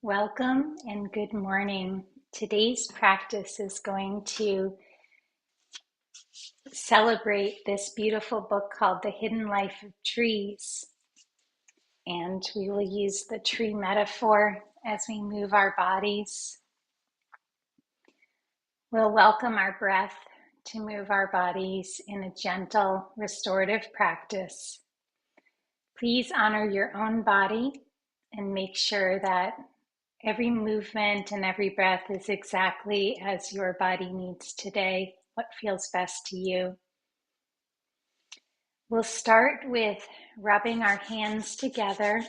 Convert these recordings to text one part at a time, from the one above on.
Welcome and good morning. Today's practice is going to celebrate this beautiful book called The Hidden Life of Trees. And we will use the tree metaphor as we move our bodies. We'll welcome our breath to move our bodies in a gentle, restorative practice. Please honor your own body and make sure that every movement and every breath is exactly as your body needs today, what feels best to you. We'll start with rubbing our hands together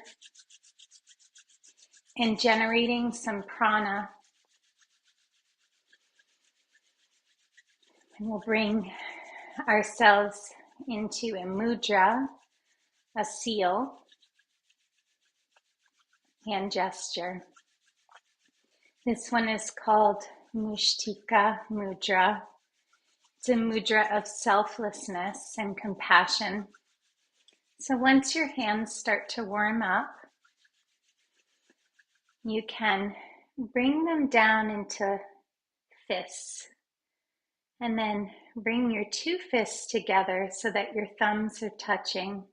and generating some prana. And we'll bring ourselves into a mudra, a seal, hand gesture. This one is called Mushtika Mudra. It's a mudra of selflessness and compassion. So once your hands start to warm up, you can bring them down into fists and then bring your two fists together so that your thumbs are touching.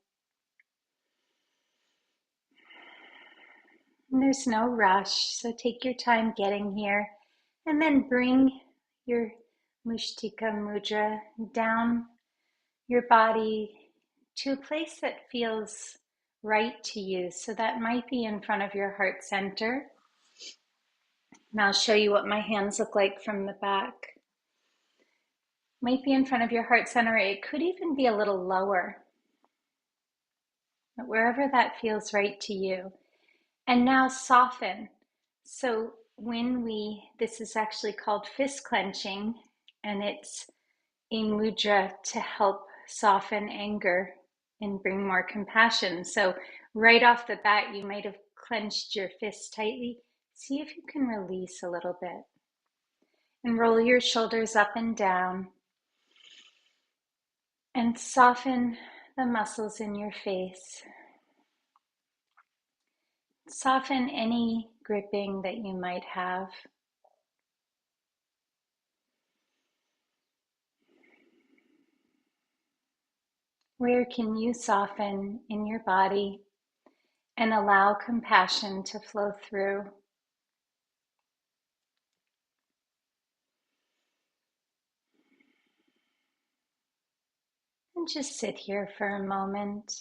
And there's no rush, so take your time getting here and then bring your Mushtika Mudra down your body to a place that feels right to you. So that might be in front of your heart center. And I'll show you what my hands look like from the back. Might be in front of your heart center. It could even be a little lower. But wherever that feels right to you. And now soften. So this is actually called fist clenching, and it's a mudra to help soften anger and bring more compassion. So right off the bat, you might have clenched your fist tightly. See if you can release a little bit. And roll your shoulders up and down. And soften the muscles in your face. Soften any gripping that you might have. Where can you soften in your body and allow compassion to flow through? And just sit here for a moment,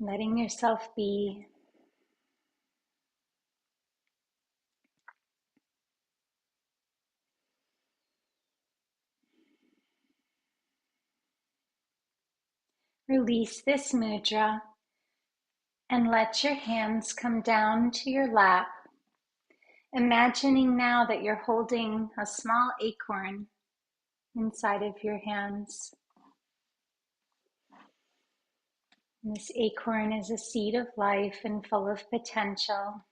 letting yourself be. Release this mudra and let your hands come down to your lap, imagining now that you're holding a small acorn inside of your hands. And this acorn is a seed of life and full of potential.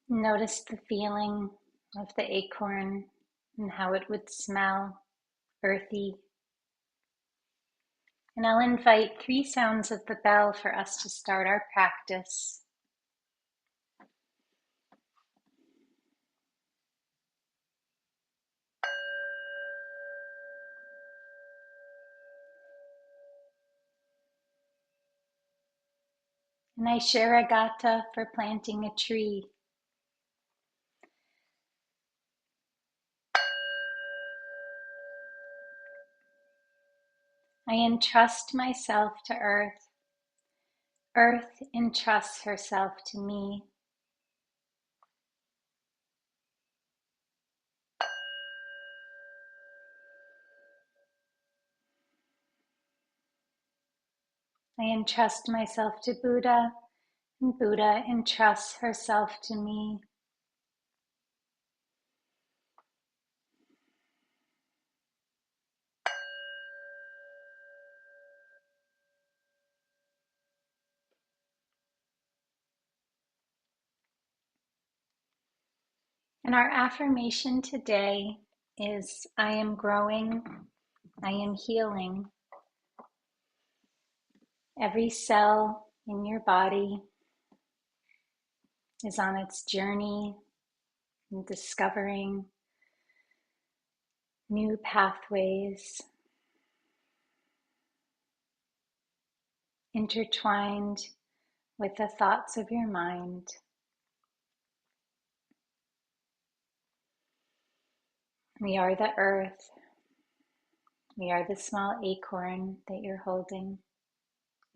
Notice the feeling of the acorn and how it would smell earthy. And I'll invite 3 sounds of the bell for us to start our practice. Naishiragata for planting a tree. I entrust myself to earth. Earth entrusts herself to me. I entrust myself to Buddha, and Buddha entrusts herself to me. And our affirmation today is, I am growing, I am healing, Every cell in your body is on its journey in discovering new pathways, intertwined with the thoughts of your mind. We are the earth. We are the small acorn that you're holding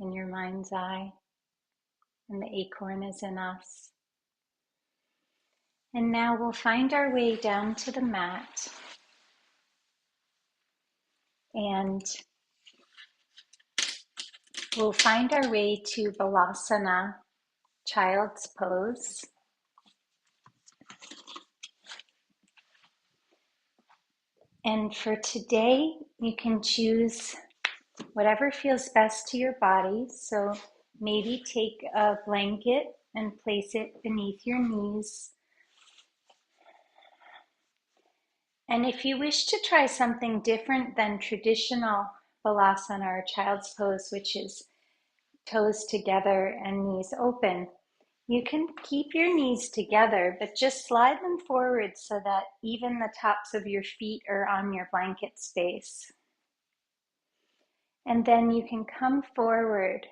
in your mind's eye, and the acorn is in us. And now we'll find our way down to the mat, and we'll find our way to Balasana, child's pose. And for today, you can choose whatever feels best to your body. So maybe take a blanket and place it beneath your knees. And if you wish to try something different than traditional Balasana or child's pose, which is toes together and knees open, you can keep your knees together, but just slide them forward so that even the tops of your feet are on your blanket space. And then you can come forward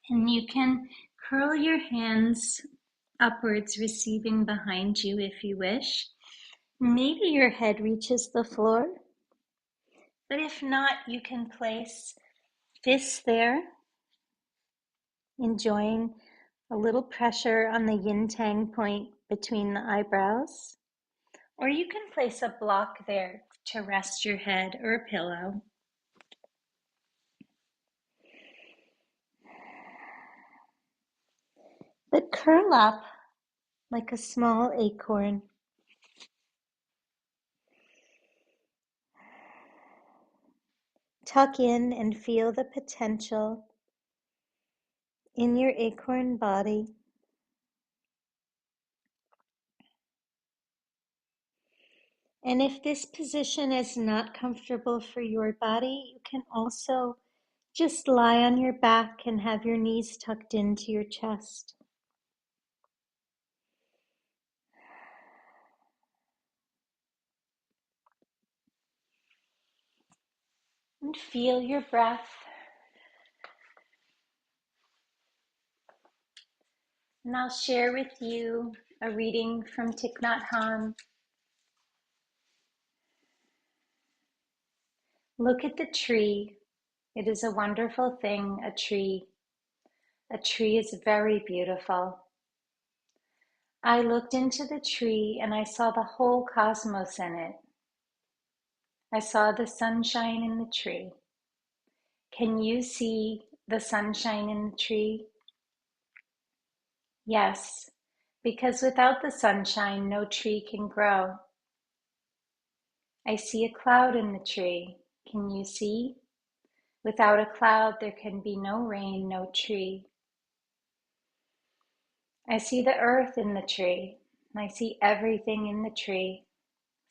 and you can curl your hands upwards, receiving behind you if you wish. Maybe your head reaches the floor, but if not, you can place fists there, enjoying a little pressure on the yin-tang point between the eyebrows. Or you can place a block there to rest your head or a pillow. But curl up like a small acorn. Tuck in and feel the potential in your acorn body. And if this position is not comfortable for your body, you can also just lie on your back and have your knees tucked into your chest. And feel your breath. And I'll share with you a reading from Thich Nhat Hanh. Look at the tree. It is a wonderful thing, a tree. A tree is very beautiful. I looked into the tree and I saw the whole cosmos in it. I saw the sunshine in the tree. Can you see the sunshine in the tree? Yes, because without the sunshine, no tree can grow. I see a cloud in the tree. Can you see? Without a cloud, there can be no rain, no tree. I see the earth in the tree. I see everything in the tree.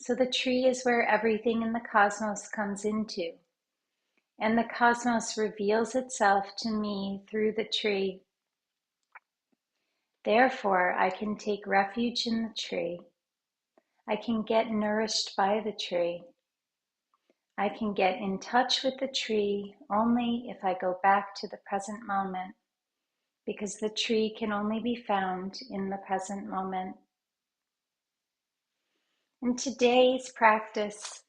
So the tree is where everything in the cosmos comes into. And the cosmos reveals itself to me through the tree. Therefore, I can take refuge in the tree. I can get nourished by the tree. I can get in touch with the tree only if I go back to the present moment, because the tree can only be found in the present moment. In today's practice,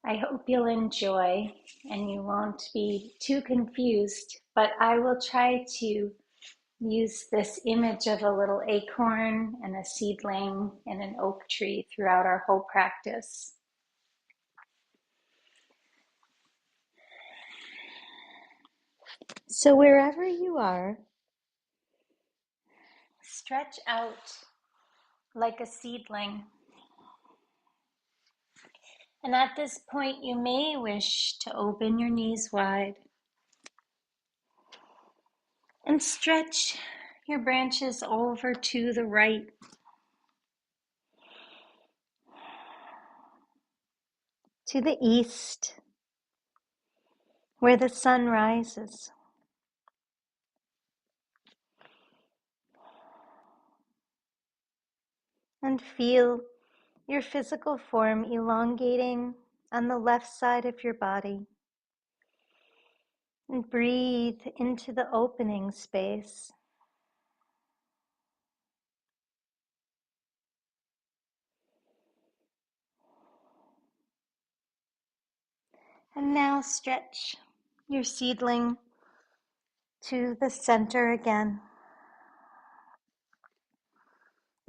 I hope you'll enjoy and you won't be too confused, but I will try to use this image of a little acorn and a seedling and an oak tree throughout our whole practice. So wherever you are, stretch out like a seedling. And at this point, you may wish to open your knees wide and stretch your branches over to the right, to the east, where the sun rises. And feel your physical form elongating on the left side of your body. And breathe into the opening space. And now stretch your seedling to the center again.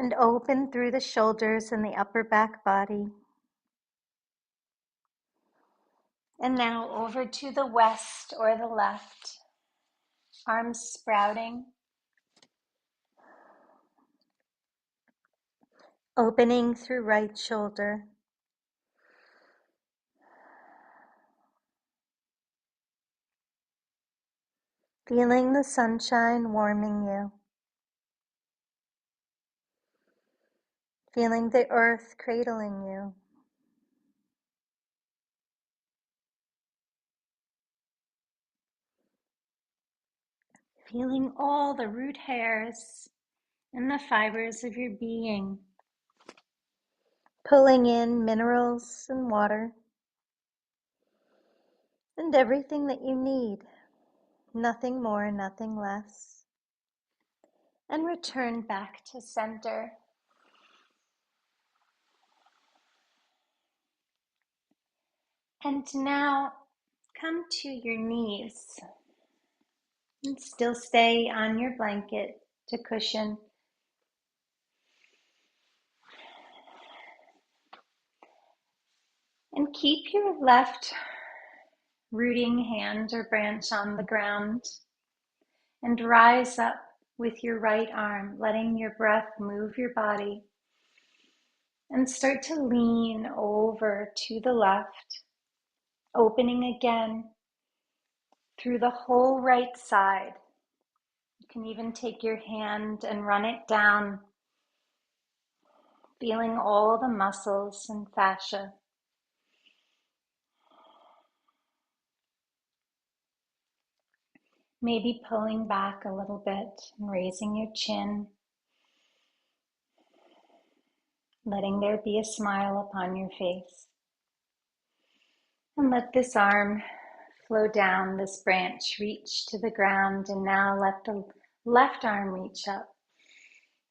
And open through the shoulders and the upper back body. And now over to the west or the left. Arms sprouting. Opening through right shoulder. Feeling the sunshine warming you. Feeling the earth cradling you. Feeling all the root hairs and the fibers of your being. Pulling in minerals and water. And everything that you need. Nothing more, nothing less. And return back to center. And now come to your knees. And still stay on your blanket to cushion. And keep your left rooting hand or branch on the ground. And rise up with your right arm, letting your breath move your body. And start to lean over to the left, opening again through the whole right side. You can even take your hand and run it down, feeling all the muscles and fascia. Maybe pulling back a little bit and raising your chin, letting there be a smile upon your face. And let this arm flow down, this branch reach to the ground, and now let the left arm reach up.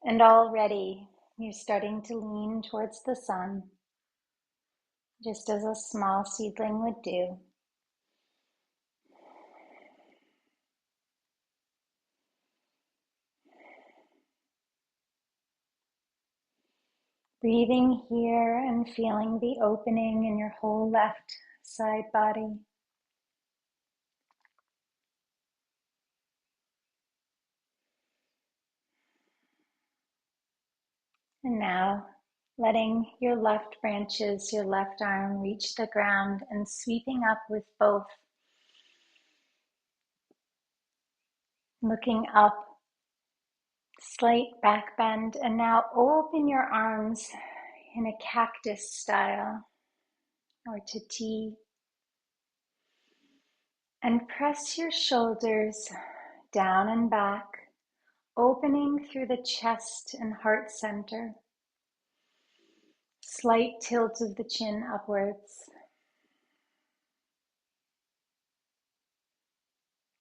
And already you're starting to lean towards the sun, just as a small seedling would do. Breathing here and feeling the opening in your whole left side body. And now letting your left branches, your left arm reach the ground and sweeping up with both. Looking up, slight back bend, and now open your arms in a cactus style or to T. And press your shoulders down and back, opening through the chest and heart center. Slight tilt of the chin upwards.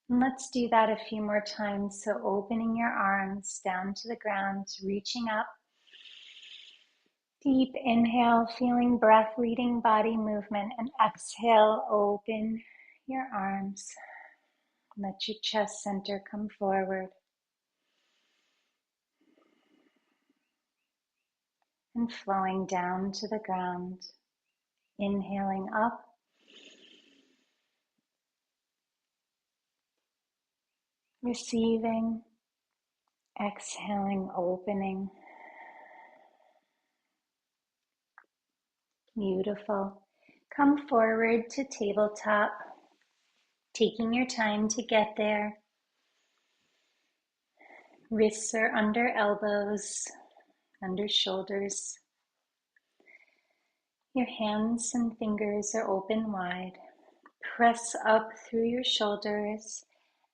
And let's do that a few more times. So opening your arms down to the ground, reaching up. Deep inhale, feeling breath leading body movement, and exhale, open your arms. Let your chest center come forward. And flowing down to the ground. Inhaling up. Receiving. Exhaling, opening. Beautiful. Come forward to tabletop, taking your time to get there. Wrists are under elbows, under shoulders. Your hands and fingers are open wide. Press up through your shoulders,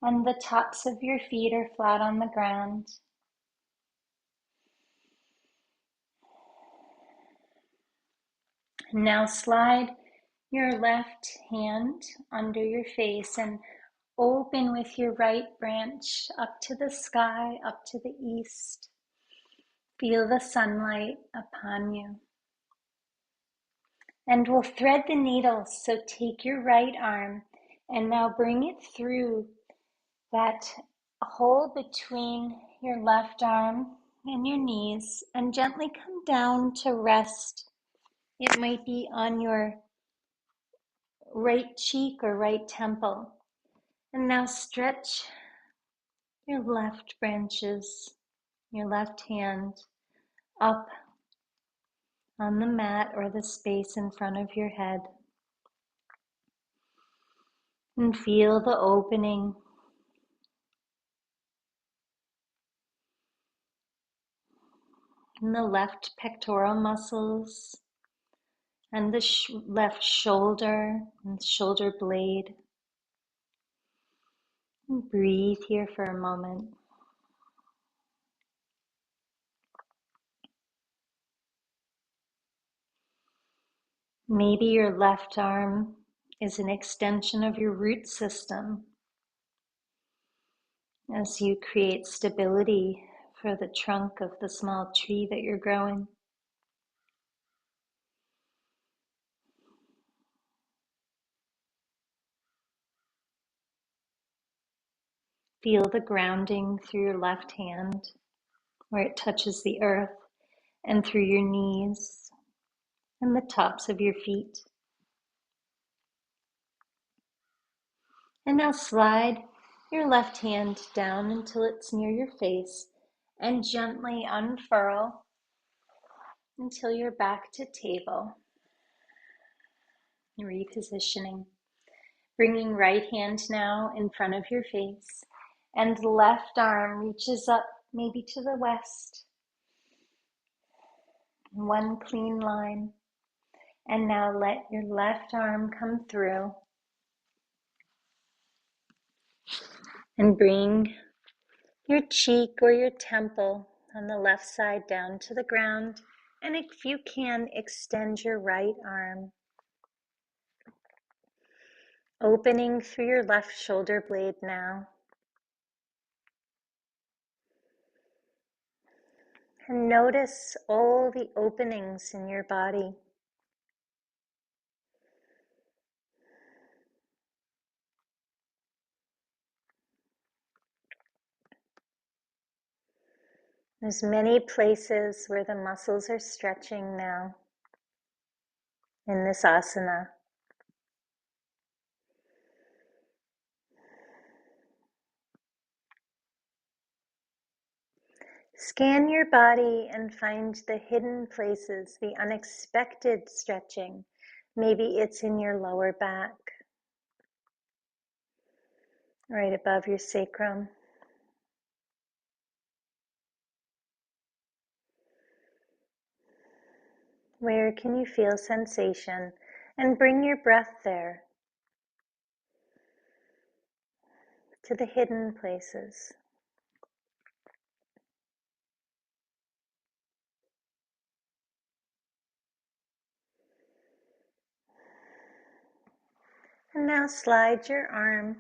and the tops of your feet are flat on the ground. Now slide your left hand under your face and open with your right branch up to the sky, up to the east. Feel the sunlight upon you. And we'll thread the needle. So take your right arm and now bring it through that hole between your left arm and your knees and gently come down to rest. It might be on your right cheek or right temple. And now stretch your left branches, your left hand up on the mat or the space in front of your head. And feel the opening in the left pectoral muscles and the left shoulder and shoulder blade. And breathe here for a moment. Maybe your left arm is an extension of your root system as you create stability for the trunk of the small tree that you're growing. Feel the grounding through your left hand where it touches the earth and through your knees and the tops of your feet. And now slide your left hand down until it's near your face and gently unfurl until you're back to table. Repositioning. Bringing right hand now in front of your face and left arm reaches up maybe to the west. One clean line. And now let your left arm come through and bring your cheek or your temple on the left side down to the ground. And if you can, extend your right arm, opening through your left shoulder blade now. And notice all the openings in your body. There's many places where the muscles are stretching now in this asana. Scan your body and find the hidden places, the unexpected stretching. Maybe it's in your lower back, right above your sacrum. Where can you feel sensation? And bring your breath there to the hidden places. And now slide your arm,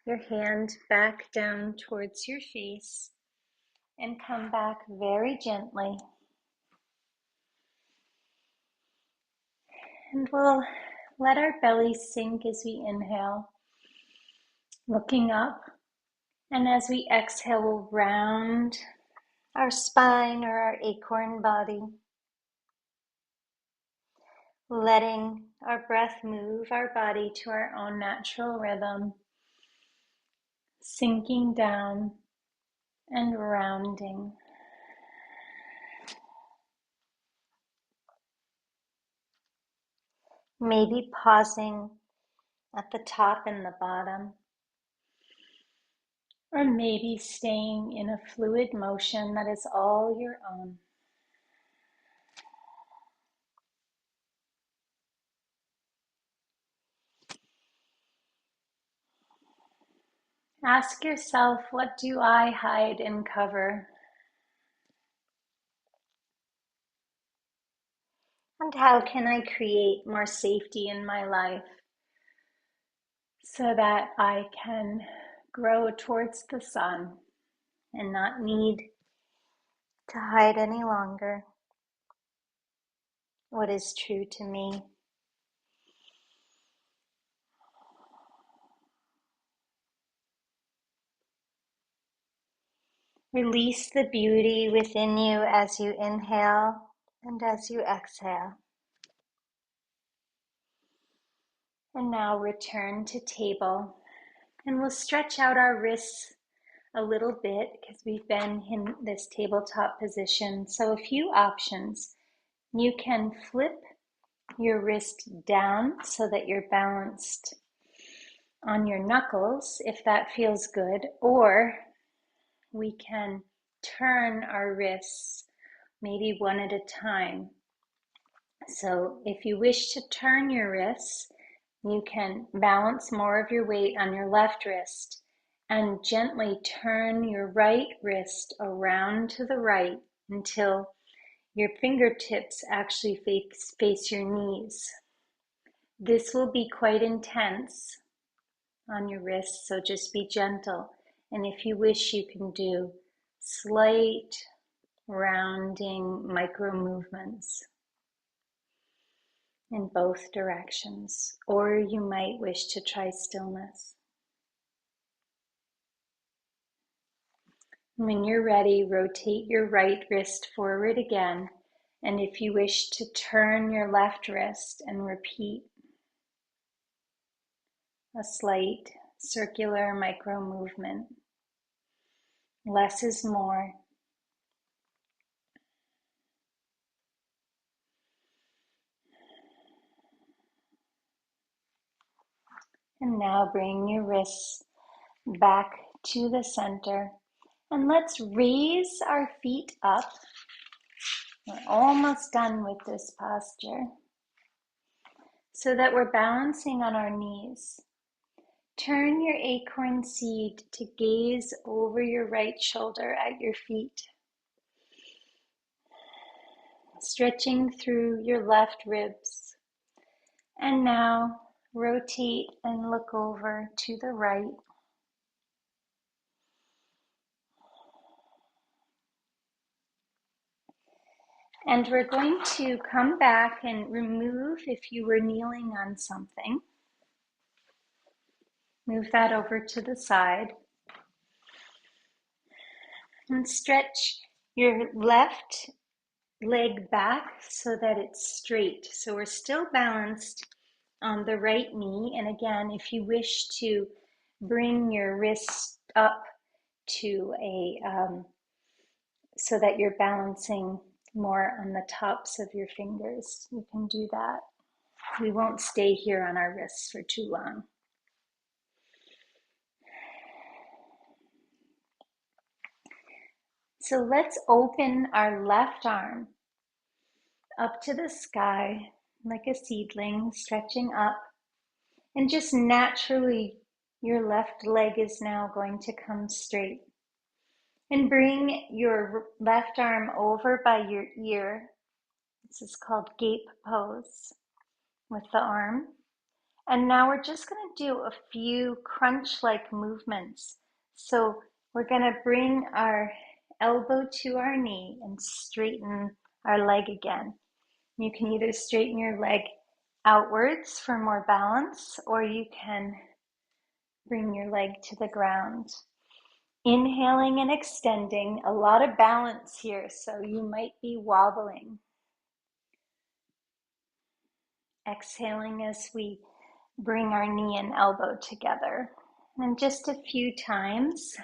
your hand back down towards your face and come back very gently. And we'll let our belly sink as we inhale, looking up. And as we exhale, we'll round our spine or our acorn body, letting our breath move our body to our own natural rhythm, sinking down and rounding. Maybe pausing at the top and the bottom, or maybe staying in a fluid motion that is all your own. Ask yourself, what do I hide and cover? And how can I create more safety in my life so that I can grow towards the sun and not need to hide any longer what is true to me. Release the beauty within you as you inhale and as you exhale. And now return to table, and we'll stretch out our wrists a little bit because we've been in this tabletop position. So a few options. You can flip your wrist down so that you're balanced on your knuckles if that feels good, or we can turn our wrists maybe one at a time. So if you wish to turn your wrists, you can balance more of your weight on your left wrist and gently turn your right wrist around to the right until your fingertips actually face your knees. This will be quite intense on your wrists, so just be gentle. And if you wish, you can do slight rounding micro movements in both directions, or you might wish to try stillness. When you're ready, rotate your right wrist forward again, and if you wish to turn your left wrist and repeat a slight circular micro movement. Less is more. And now bring your wrists back to the center. And let's raise our feet up. We're almost done with this posture, so that we're balancing on our knees. Turn your acorn seed to gaze over your right shoulder at your feet, stretching through your left ribs. And now rotate and look over to the right. And we're going to come back and remove, if you were kneeling on something, move that over to the side. And stretch your left leg back so that it's straight. So we're still balanced on the right knee. And again, if you wish to bring your wrist up to so that you're balancing more on the tops of your fingers, you can do that. We won't stay here on our wrists for too long. So let's open our left arm up to the sky like a seedling, stretching up. And just naturally, your left leg is now going to come straight. And bring your left arm over by your ear. This is called gape pose with the arm. And now we're just going to do a few crunch-like movements. So we're going to bring our elbow to our knee and straighten our leg again. You can either straighten your leg outwards for more balance, or you can bring your leg to the ground. Inhaling and extending, a lot of balance here, so you might be wobbling. Exhaling as we bring our knee and elbow together. And just a few times,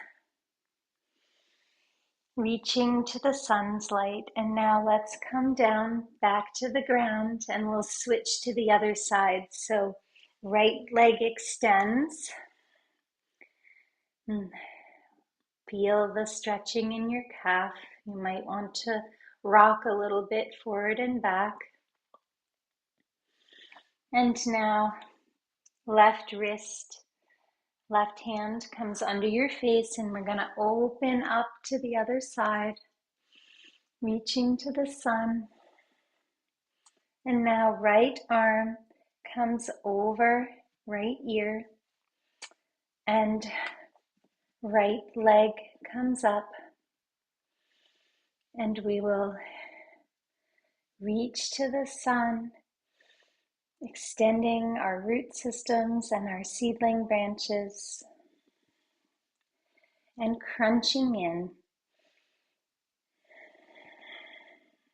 reaching to the sun's light. And now let's come down back to the ground, and we'll switch to the other side. So right leg extends. Feel the stretching in your calf. You might want to rock a little bit forward and back. And now left wrist, left hand comes under your face, and we're going to open up to the other side, reaching to the sun. And now right arm comes over right ear and right leg comes up, and we will reach to the sun, extending our root systems and our seedling branches and crunching in,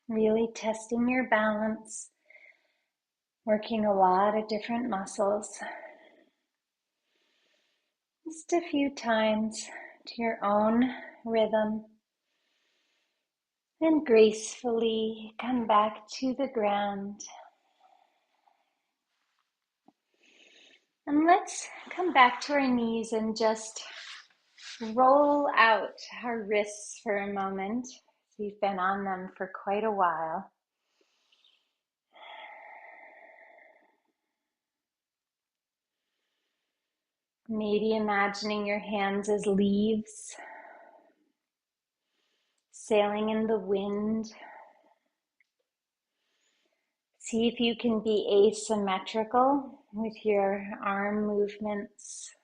really testing your balance, working a lot of different muscles. Just a few times to your own rhythm. And gracefully come back to the ground. And let's come back to our knees and just roll out our wrists for a moment. We've been on them for quite a while. Maybe imagining your hands as leaves, sailing in the wind. See if you can be asymmetrical with your arm movements.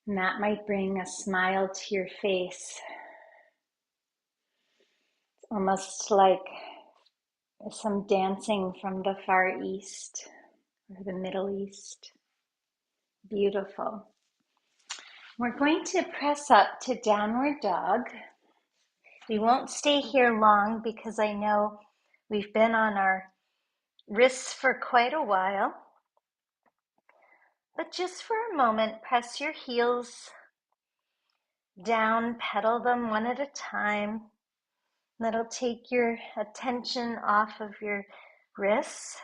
And that might bring a smile to your face. It's almost like some dancing from the Far East or the Middle East. Beautiful. We're going to press up to downward dog. We won't stay here long because I know we've been on our wrists for quite a while. But just for a moment, press your heels down, pedal them one at a time. That'll take your attention off of your wrists.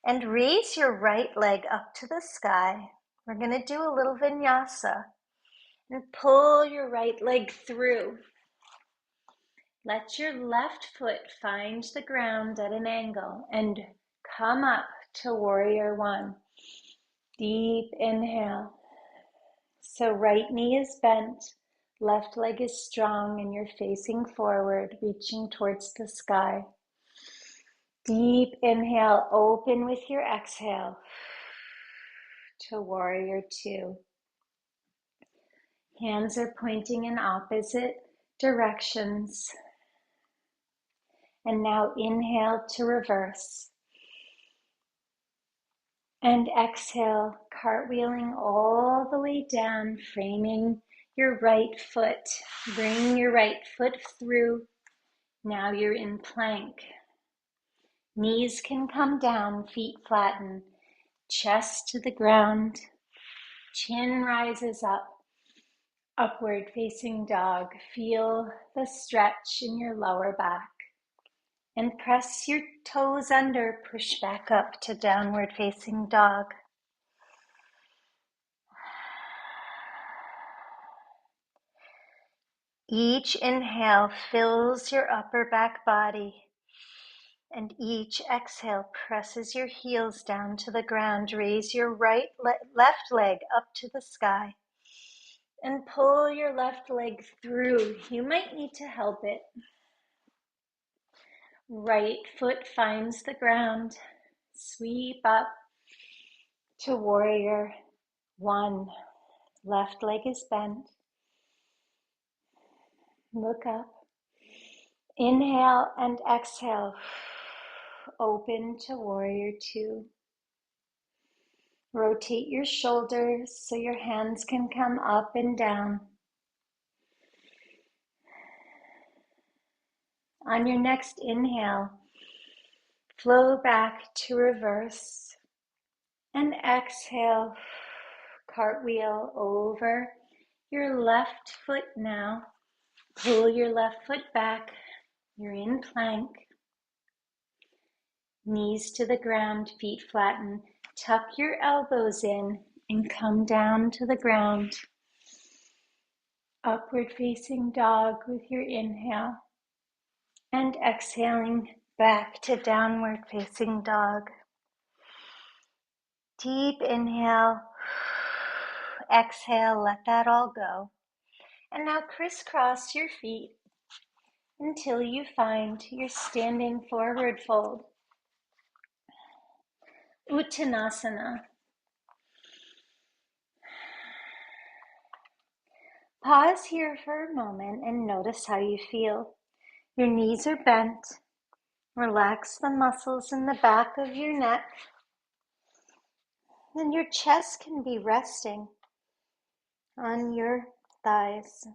And raise your right leg up to the sky. We're going to do a little vinyasa. And pull your right leg through. Let your left foot find the ground at an angle and come up to warrior one. Deep inhale. So right knee is bent, left leg is strong, and you're facing forward, reaching towards the sky. Deep inhale, open with your exhale to warrior two. Hands are pointing in opposite directions. And now inhale to reverse. And exhale, cartwheeling all the way down, framing your right foot. Bring your right foot through. Now you're in plank. Knees can come down, feet flatten, chest to the ground, chin rises up, upward facing dog. Feel the stretch in your lower back. And press your toes under, push back up to downward facing dog. Each inhale fills your upper back body, and each exhale presses your heels down to the ground. Raise your left leg up to the sky, and pull your left leg through. You might need to help it. Right foot finds the ground. Sweep up to warrior one. Left leg is bent. Look up. Inhale and exhale. Open to warrior two. Rotate your shoulders so your hands can come up and down. On your next inhale, flow back to reverse. And exhale, cartwheel over your left foot now. Pull your left foot back. You're in plank. Knees to the ground, feet flatten. Tuck your elbows in and come down to the ground. Upward facing dog with your inhale. And exhaling back to downward facing dog. Deep inhale. Exhale, let that all go. And now crisscross your feet. until you find your standing forward fold, Uttanasana. Pause here for a moment and notice how you feel. Your knees are bent. Relax the muscles in the back of your neck. And your chest can be resting on your thighs.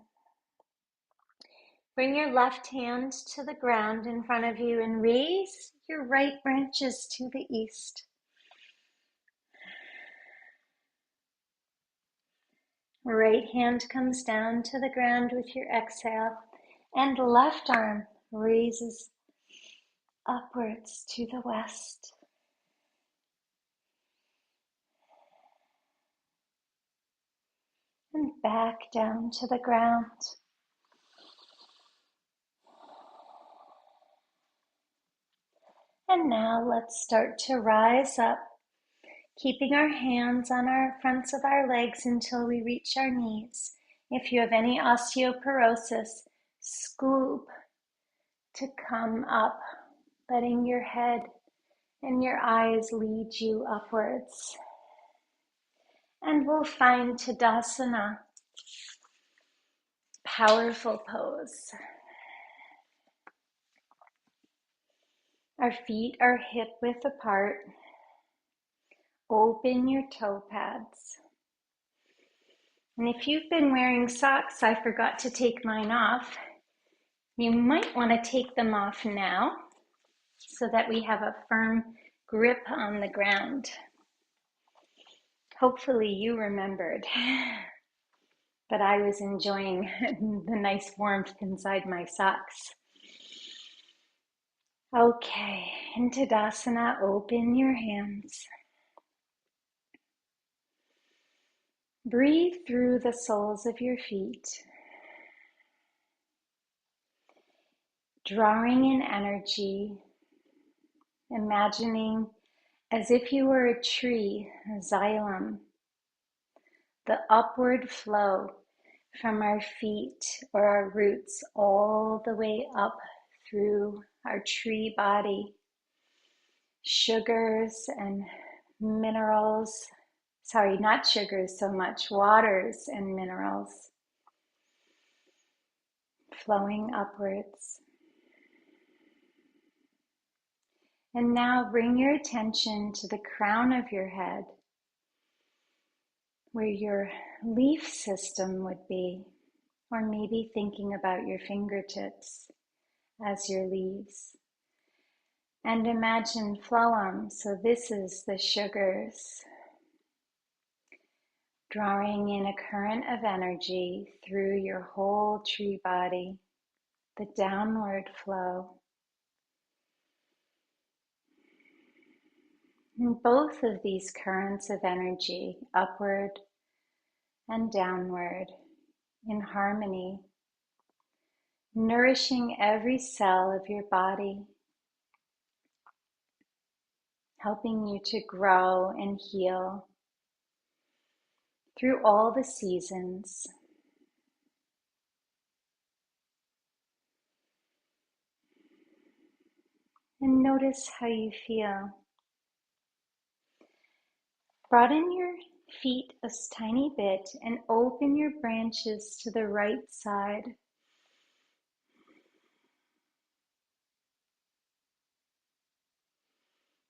Bring your left hand to the ground in front of you and raise your right branches to the east. Right hand comes down to the ground with your exhale, and left arm raises upwards to the west. And back down to the ground. And now let's start to rise up, keeping our hands on our fronts of our legs until we reach our knees. If you have any osteoporosis, scoop to come up, letting your head and your eyes lead you upwards. And we'll find Tadasana, powerful pose. Our feet are hip width apart. Open your toe pads. And if you've been wearing socks, I forgot to take mine off. You might want to take them off now so that we have a firm grip on the ground. Hopefully you remembered, but I was enjoying the nice warmth inside my socks. Okay, in Tadasana, open your hands. Breathe through the soles of your feet, drawing in energy, imagining as if you were a tree, a xylem, the upward flow from our feet or our roots all the way up through our tree body. Sugars and minerals, not sugars so much, waters and minerals flowing upwards. And now bring your attention to the crown of your head, where your leaf system would be, or maybe thinking about your fingertips as your leaves. And imagine phloem, so this is the sugars, drawing in a current of energy through your whole tree body, the downward flow. And both of these currents of energy, upward and downward, in harmony, nourishing every cell of your body, helping you to grow and heal through all the seasons. And notice how you feel. Broaden your feet a tiny bit and open your branches to the right side.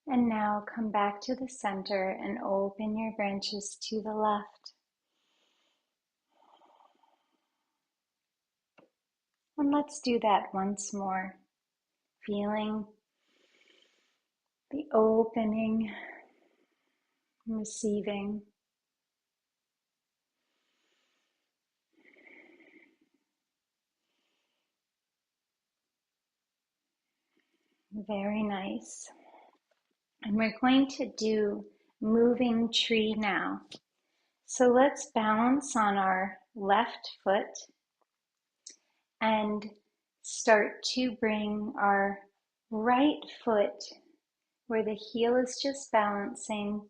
And now come back to the center and open your branches to the left. And let's do that once more, feeling the opening, receiving. Very nice. And we're going to do moving tree now. So let's balance on our left foot and start to bring our right foot, where the heel is just balancing,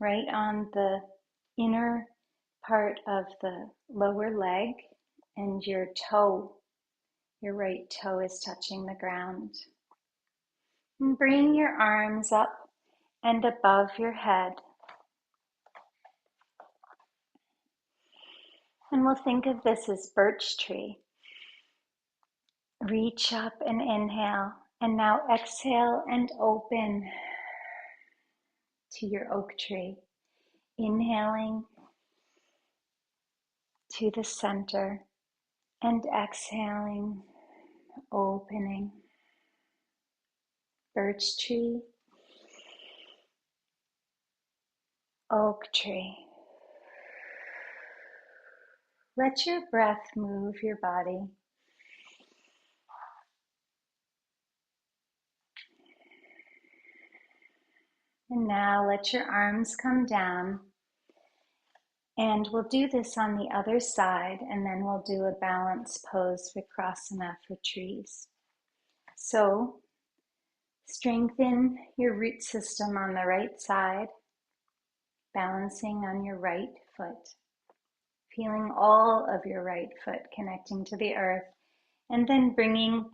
right on the inner part of the lower leg, and your toe Your right toe is touching the ground. And bring your arms up and above your head. And we'll think of this as birch tree. Reach up and inhale, and now exhale and open to your oak tree. Inhaling to the center and exhaling, opening. Birch tree, oak tree. Let your breath move your body. And now let your arms come down. And we'll do this on the other side, and then we'll do a balance pose, Vikrasana for trees. So strengthen your root system on the right side, balancing on your right foot, feeling all of your right foot connecting to the earth, and then bringing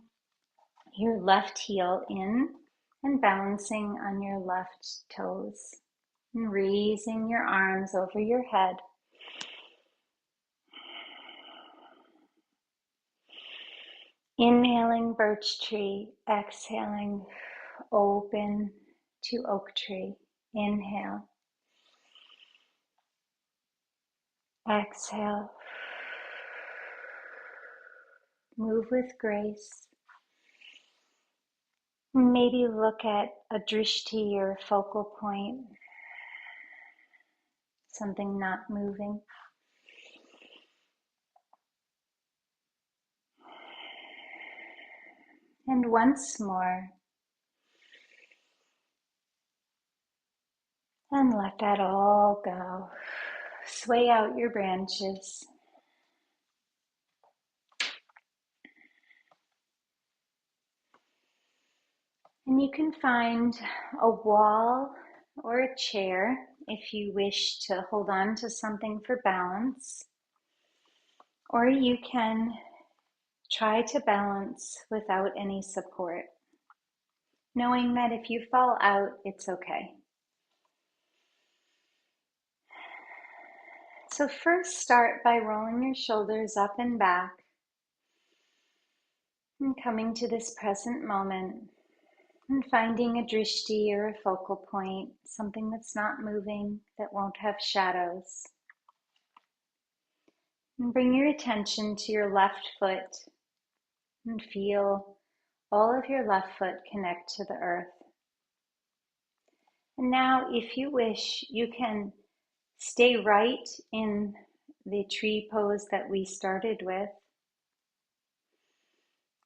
your left heel in and balancing on your left toes, and raising your arms over your head. Inhaling birch tree, exhaling open to oak tree. Inhale, exhale, move with grace. Maybe look at a drishti or a focal point, something not moving. And once more, and let that all go. Sway out your branches. And you can find a wall or a chair if you wish to hold on to something for balance. Or you can try to balance without any support, knowing that if you fall out, it's okay. So first start by rolling your shoulders up and back and coming to this present moment and finding a drishti or a focal point, something that's not moving, that won't have shadows. And bring your attention to your left foot and feel all of your left foot connect to the earth. And now, if you wish, you can stay right in the tree pose that we started with,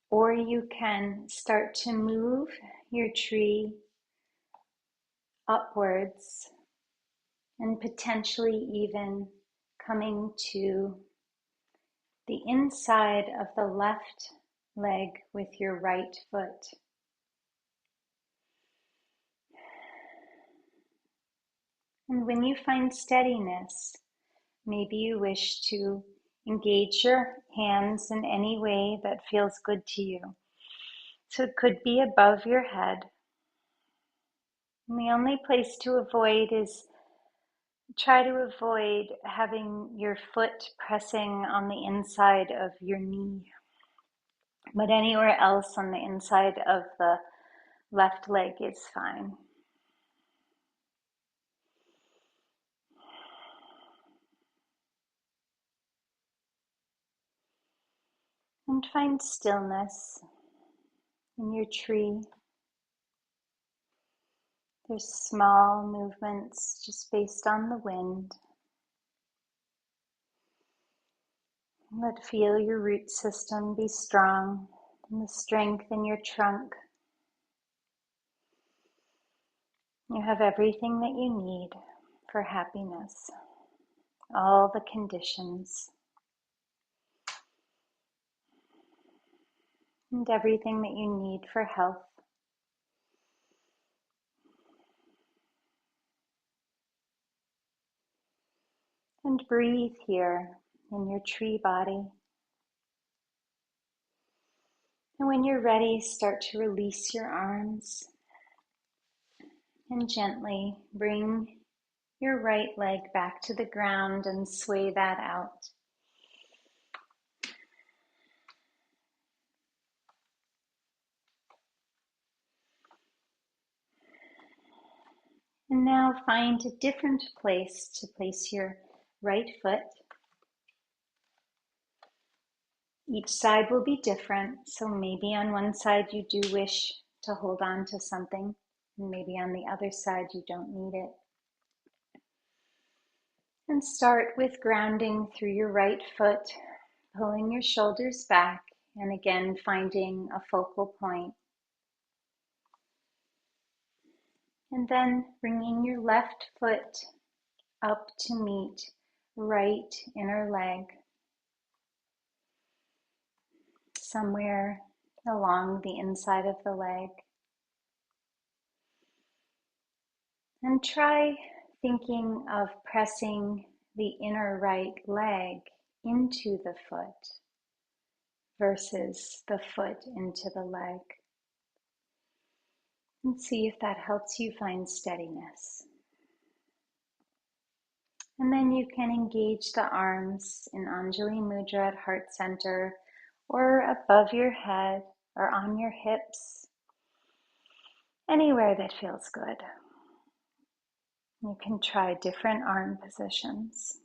or you can start to move your tree upwards and potentially even coming to the inside of the left leg with your right foot. And when you find steadiness, maybe you wish to engage your hands in any way that feels good to you. So it could be above your head. And the only place to avoid is try to avoid having your foot pressing on the inside of your knee, but anywhere else on the inside of the left leg is fine. And find stillness in your tree. There's small movements just based on the wind. Feel your root system be strong, and the strength in your trunk. You have everything that you need for happiness, all the conditions, and everything that you need for health. And breathe here in your tree body. And when you're ready, start to release your arms and gently bring your right leg back to the ground and sway that out. And now find a different place to place your right foot. Each side will be different, so maybe on one side you do wish to hold on to something, and maybe on the other side you don't need it. And start with grounding through your right foot, pulling your shoulders back, and again finding a focal point. And then bringing your left foot up to meet right inner leg, somewhere along the inside of the leg. And try thinking of pressing the inner right leg into the foot versus the foot into the leg. And see if that helps you find steadiness. And then you can engage the arms in Anjali Mudra at heart center or above your head or on your hips, anywhere that feels good. You can try different arm positions.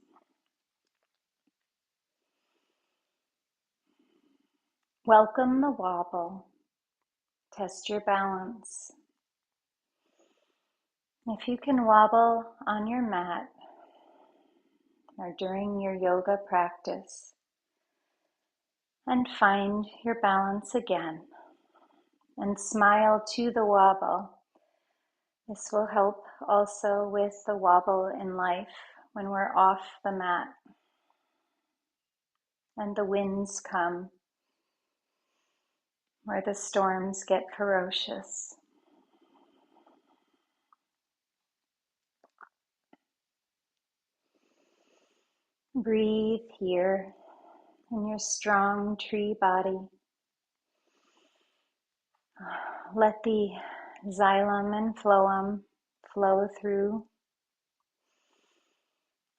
Welcome the wobble. Test your balance. If you can wobble on your mat or during your yoga practice and find your balance again and smile to the wobble, this will help also with the wobble in life when we're off the mat and the winds come or the storms get ferocious. Breathe here in your strong tree body. Let the xylem and phloem flow through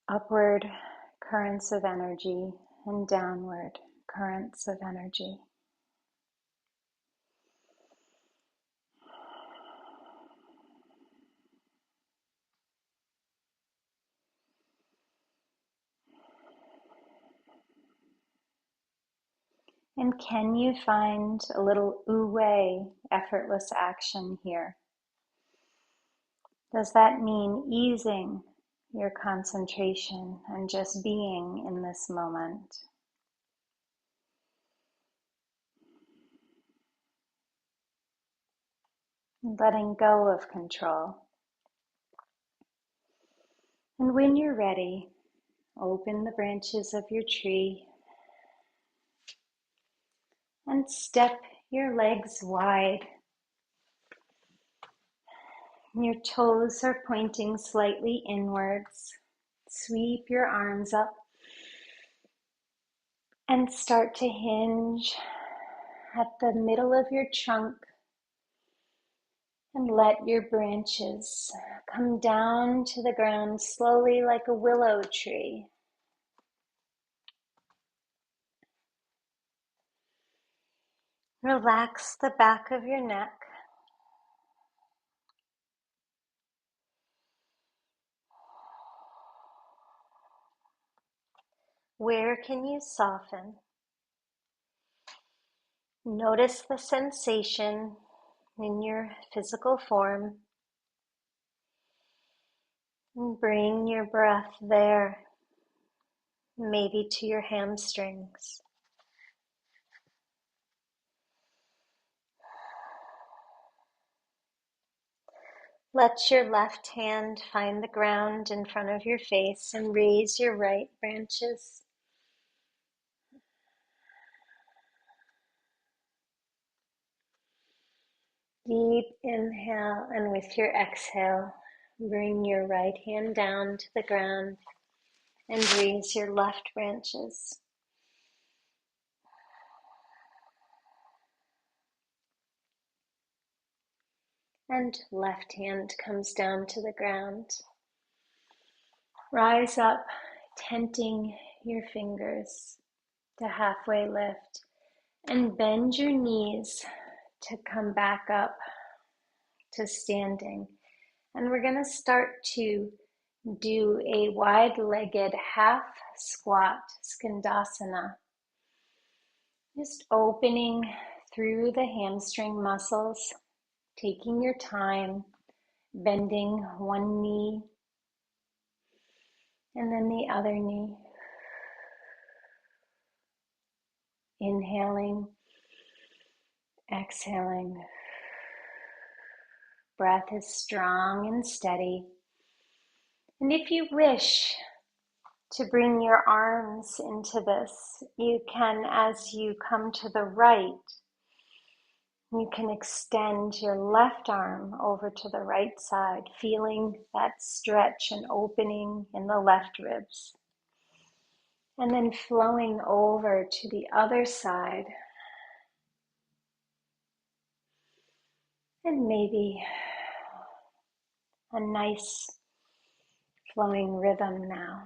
upward currents of energy and downward currents of energy. And can you find a little wu-wei, effortless action here? Does that mean easing your concentration and just being in this moment? Letting go of control. And when you're ready, open the branches of your tree and step your legs wide. Your toes are pointing slightly inwards. Sweep your arms up and start to hinge at the middle of your trunk and let your branches come down to the ground slowly like a willow tree. Relax the back of your neck. Where can you soften? Notice the sensation in your physical form. And bring your breath there, maybe to your hamstrings. Let your left hand find the ground in front of your face and raise your right branches. Deep inhale, and with your exhale, bring your right hand down to the ground and raise your left branches. and left hand comes down to the ground. Rise up, tenting your fingers to halfway lift, and bend your knees to come back up to standing. And we're going to start to do a wide-legged half squat, Skandasana. Just opening through the hamstring muscles, taking your time, bending one knee and then the other knee. Inhaling, exhaling. Breath is strong and steady. And if you wish to bring your arms into this, you can, as you come to the right, you can extend your left arm over to the right side, feeling that stretch and opening in the left ribs. And then flowing over to the other side. And maybe a nice flowing rhythm now.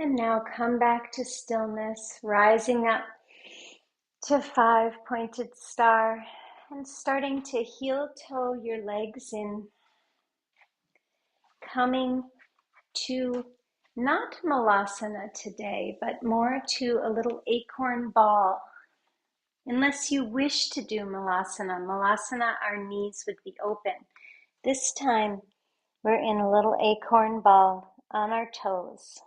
And now come back to stillness, rising up to 5-pointed star and starting to heel toe your legs in, coming to not Malasana today, but more to a little acorn ball. Unless you wish to do Malasana, our knees would be open. This time, we're in a little acorn ball on our toes.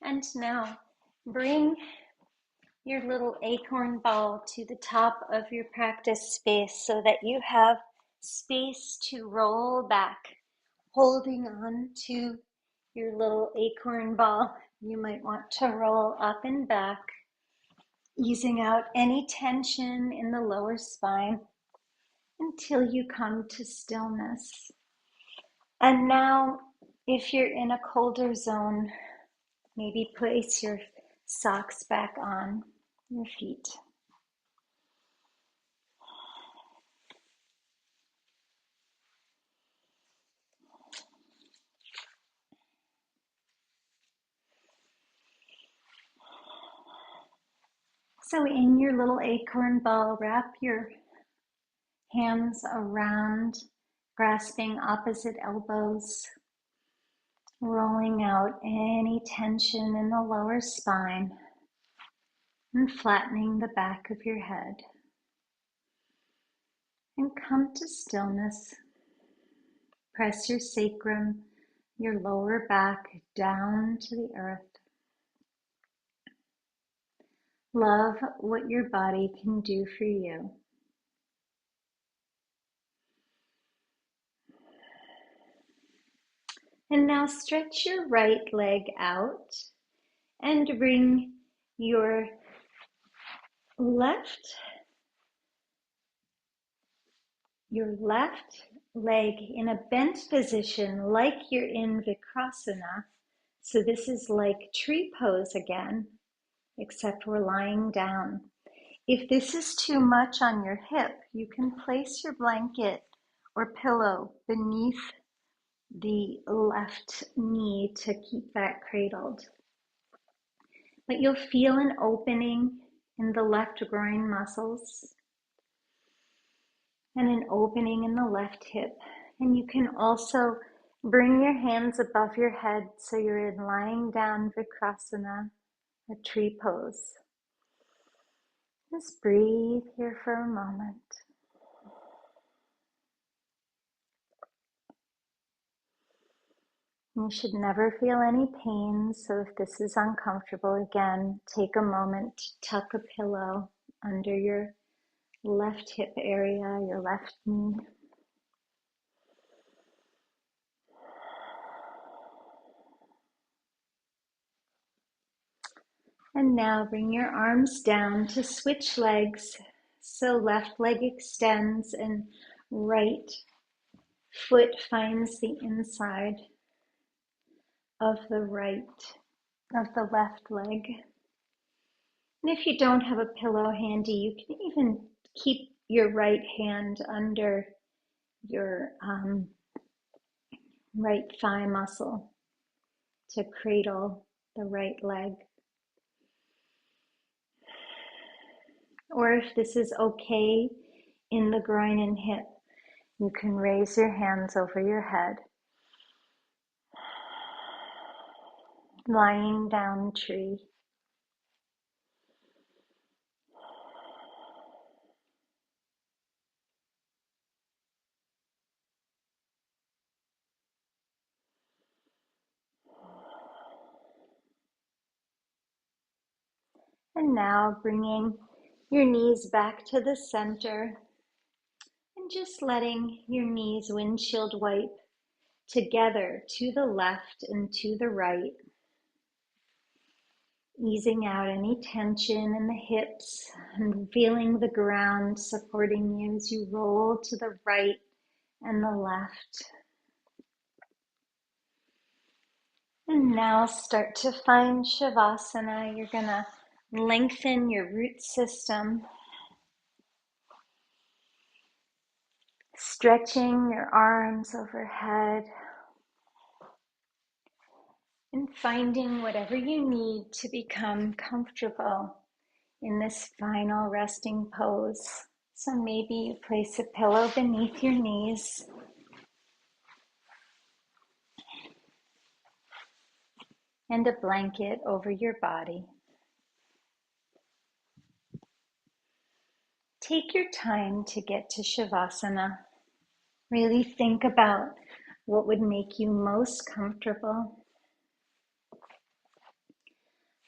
And now, bring your little acorn ball to the top of your practice space so that you have space to roll back, holding on to your little acorn ball. You might want to roll up and back, easing out any tension in the lower spine until you come to stillness. And now, if you're in a colder zone, maybe place your socks back on your feet. So in your little acorn ball, wrap your hands around, grasping opposite elbows, rolling out any tension in the lower spine and flattening the back of your head. And come to stillness. Press your sacrum, your lower back down to the earth. Love what your body can do for you. And now stretch your right leg out and bring your left leg in a bent position like you're in Vikrasana. So this is like tree pose again, except we're lying down. If this is too much on your hip, you can place your blanket or pillow beneath the left knee to keep that cradled. But you'll feel an opening in the left groin muscles and an opening in the left hip. And you can also bring your hands above your head so you're in lying down Vikrasana, a tree pose. Just breathe here for a moment. You should never feel any pain, so if this is uncomfortable, again, take a moment to tuck a pillow under your left hip area, your left knee. And now bring your arms down to switch legs, So left leg extends and right foot finds the inside of the left leg. And if you don't have a pillow handy, you can even keep your right hand under your right thigh muscle to cradle the right leg. Or if this is okay in the groin and hip, you can raise your hands over your head, lying down tree. And now bringing your knees back to the center and just letting your knees windshield wipe together to the left and to the right, easing out any tension in the hips and feeling the ground supporting you as you roll to the right and the left. And now start to find Shavasana. You're going to lengthen your root system, stretching your arms overhead and finding whatever you need to become comfortable in this final resting pose. So maybe you place a pillow beneath your knees and a blanket over your body. Take your time to get to Shavasana. Really think about what would make you most comfortable.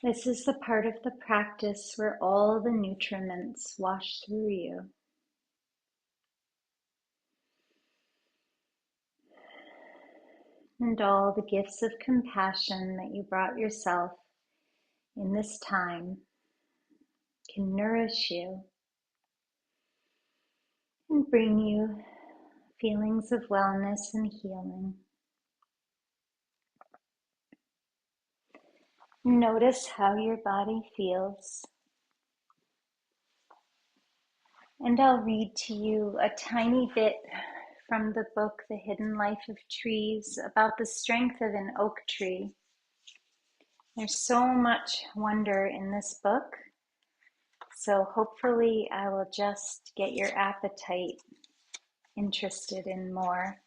This is the part of the practice where all the nutriments wash through you. And all the gifts of compassion that you brought yourself in this time can nourish you and bring you feelings of wellness and healing. Notice how your body feels. And I'll read to you a tiny bit from the book, The Hidden Life of Trees, about the strength of an oak tree. There's so much wonder in this book, so hopefully I will just get your appetite interested in more.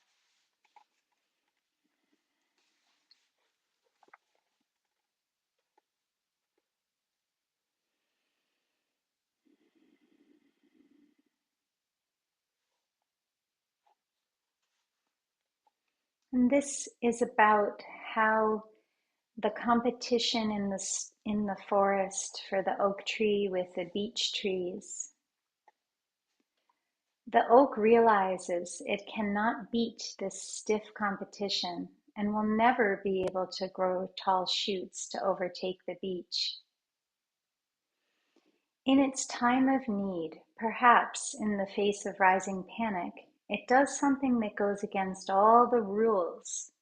And this is about how the competition in the forest for the oak tree with the beech trees. The oak realizes it cannot beat this stiff competition and will never be able to grow tall shoots to overtake the beech. In its time of need, perhaps in the face of rising panic, it does something that goes against all the rules.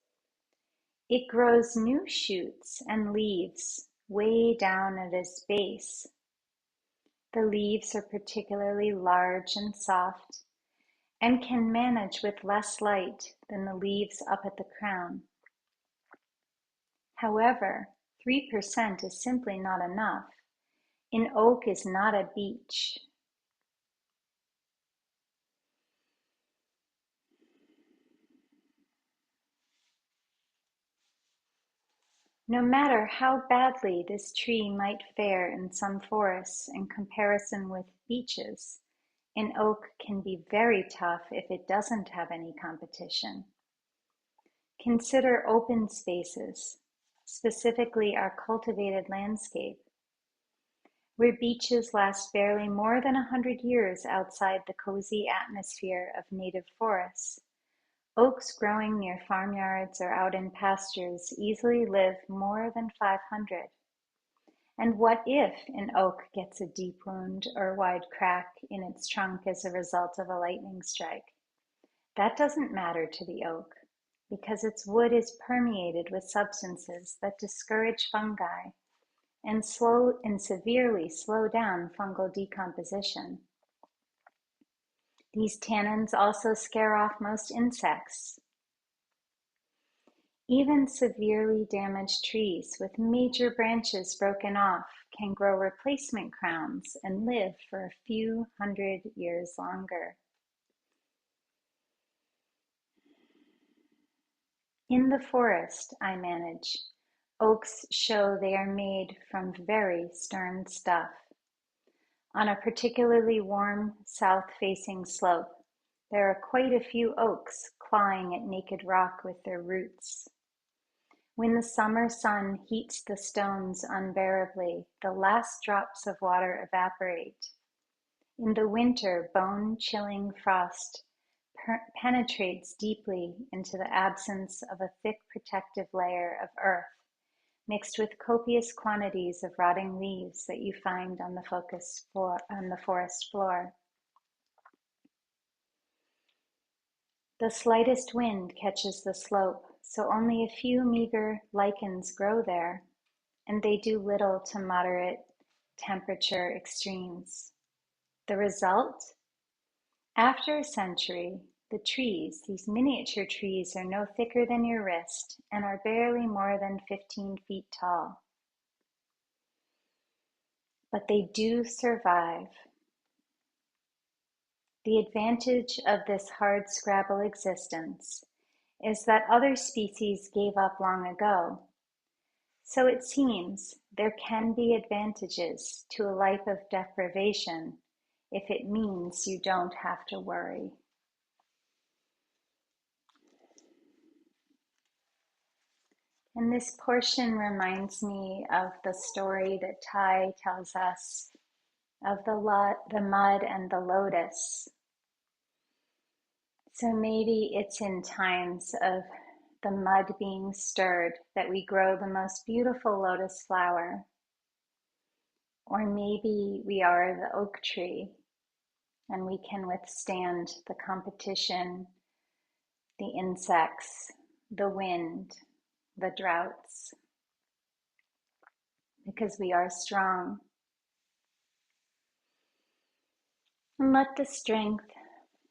It grows new shoots and leaves way down at its base. The leaves are particularly large and soft and can manage with less light than the leaves up at the crown. However, 3% is simply not enough. An oak is not a beech. No matter how badly this tree might fare in some forests in comparison with beeches, an oak can be very tough if it doesn't have any competition. Consider open spaces, specifically our cultivated landscape, where beeches last barely more than 100 years outside the cozy atmosphere of native forests. Oaks growing near farmyards or out in pastures easily live more than 500. And what if an oak gets a deep wound or wide crack in its trunk as a result of a lightning strike? That doesn't matter to the oak because its wood is permeated with substances that discourage fungi and severely slow down fungal decomposition. These tannins also scare off most insects. Even severely damaged trees with major branches broken off can grow replacement crowns and live for a few hundred years longer. In the forest I manage, oaks show they are made from very stern stuff. On a particularly warm south-facing slope, there are quite a few oaks clawing at naked rock with their roots. When the summer sun heats the stones unbearably, the last drops of water evaporate. In the winter, bone-chilling frost penetrates deeply into the absence of a thick protective layer of earth, mixed with copious quantities of rotting leaves that you find on the forest floor. The slightest wind catches the slope, so only a few meager lichens grow there, and they do little to moderate temperature extremes. The result? After a century, the trees, these miniature trees, are no thicker than your wrist and are barely more than 15 feet tall. But they do survive. The advantage of this hardscrabble existence is that other species gave up long ago. So it seems there can be advantages to a life of deprivation if it means you don't have to worry. And this portion reminds me of the story that Tai tells us of the mud and the lotus. So maybe it's in times of the mud being stirred that we grow the most beautiful lotus flower. Or maybe we are the oak tree and we can withstand the competition, the insects, the wind, the droughts, because we are strong. And let the strength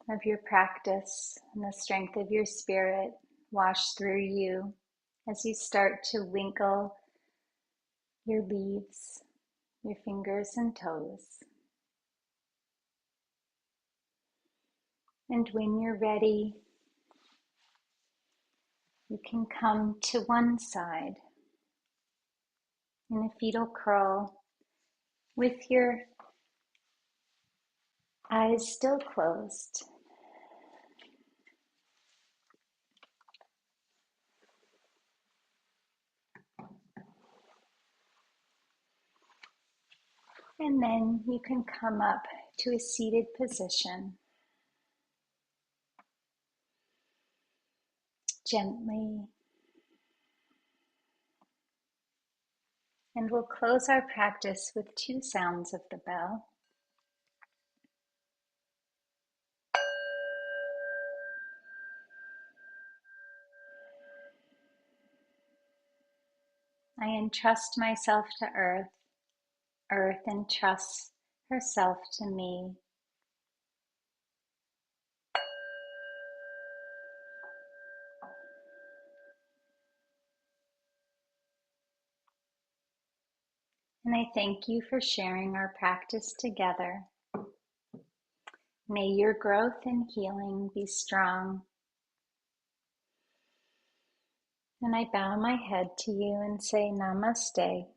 of your practice and the strength of your spirit wash through you as you start to winkle your leaves, your fingers and toes. And when you're ready, you can come to one side in a fetal curl with your eyes still closed. And then you can come up to a seated position. Gently. And we'll close our practice with 2 sounds of the bell. I entrust myself to earth. Earth entrusts herself to me. And I thank you for sharing our practice together. May your growth and healing be strong. And I bow my head to you and say namaste.